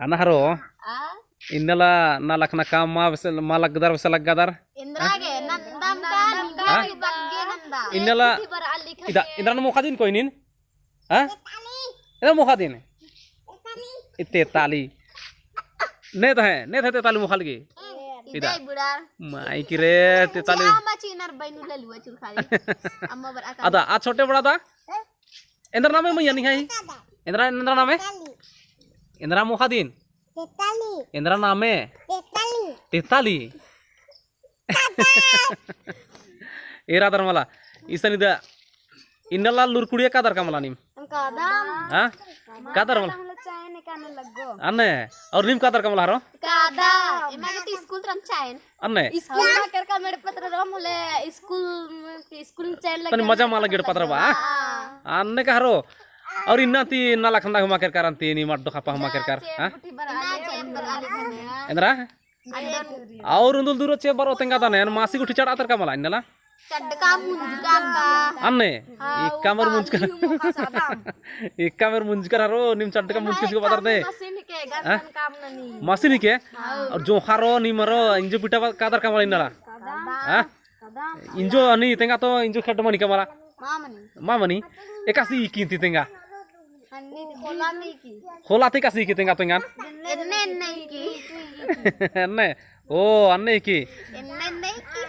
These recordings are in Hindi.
Anak haro. Ah, Innala nalak nakam malak gadar salak gadar. Indra ke nandam kan Hah? bagge nanda. Innala Bar ali ida Indra na mukhadin ko inin. Ha? Ida mukhadin. Itte tali. Net hai te tali mukhal ki. Idai budar. Mai kire te tali. Ama chinar bainu lalu acur khali. Amma bar akal. Ada आज छोटे बड़ा था इंद्र नाम है मैया नहीं है इंद्र नाम है इंद्रा मुखादीन इंद्रा नाम है तेताली एरा दर मला इसन इदा इन्नला लुरकुड़िया कादर का मला निम Kadam. हाँ कादर मला हमला चाय ने काने लगो. अन्ने और निम कादर का मला हरो Kadam. Emang itu school tram chain. अन्ने School ma kerka mere patra ram mule school chain lagi. तनी मजा माला गिर पत्र बा अन्ने का हरो और इन्ना ती नाला खंदा हुमा कर करंती नी मड्डो खापा हुमा कर हाँ Buti bar ali khane ya. Indira Adon और उन्दुल दूर चे बारो तेंगा दाने मासी गुठी चढ़ा तर का मला इन्नला cadde kamu juga ka. अन्ने इक्कामर मुंजकर इक्कामर मुंजकर हरो निम चढ़ का मुंजकर को बता दे Mesin ke gantan kam nani. मासी के और जो हारो निमरो इंजो पिटा कादर का मला इन्नला हाँ Kadam. इंजो अनि तेंगा तो इंजो खट मनी का मला Mama ni. मामनी एकासी कींती तेंगा Ani kolami ki. होलाते कासी की तेंगा तेंगा Enne ki. अन्ने ओ अन्ने की Enne ki.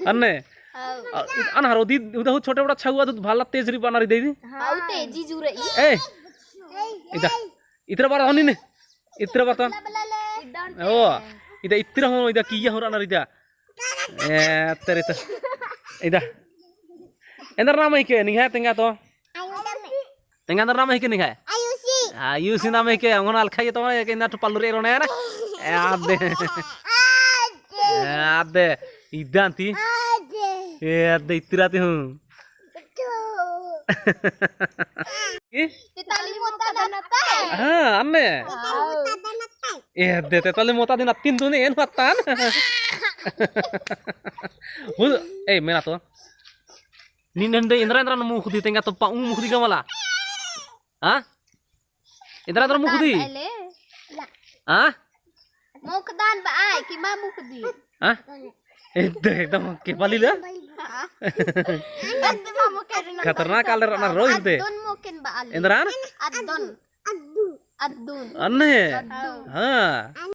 अन्ने Hau. अन हरो दी उदा छोटे बड़ा छुआ तो भाला तेज री बना री दे दी Hau teji jure i. ए इदा इतरा बार होनी ने इतरा बार Idon. ओ इदा इतरा हो इदा किया हो रहा ना इदा ए तेरे तो इदा इंदर नाम है के नहीं है तेंगा तो तेंगा अंदर नाम है के नहीं है आयुषी नाम है के अंगन अलखा ये तो के ना तो पल्लू रे रोने ना आदे आदे इदांती ए आदे इतरा ते हूं Titali mota danata hai. हाँ अन्ने ए देते तले मोता दिन तीन दुने एन पत्तान हो ए मेरा तो निनंदे इंद्रा मुख दी तेंगा तो पाऊ मुख दी कमला हाँ इंद्रा मुख दी Ele. हाँ Mukdan ba ai ki ma mukdi. हाँ एकदम के पाली ले Ante ma mukedin. खतरनाक काल रना रोज दे Adun mungkin ba ali. Indira Adun. Adun. अन्ने Hau. हाँ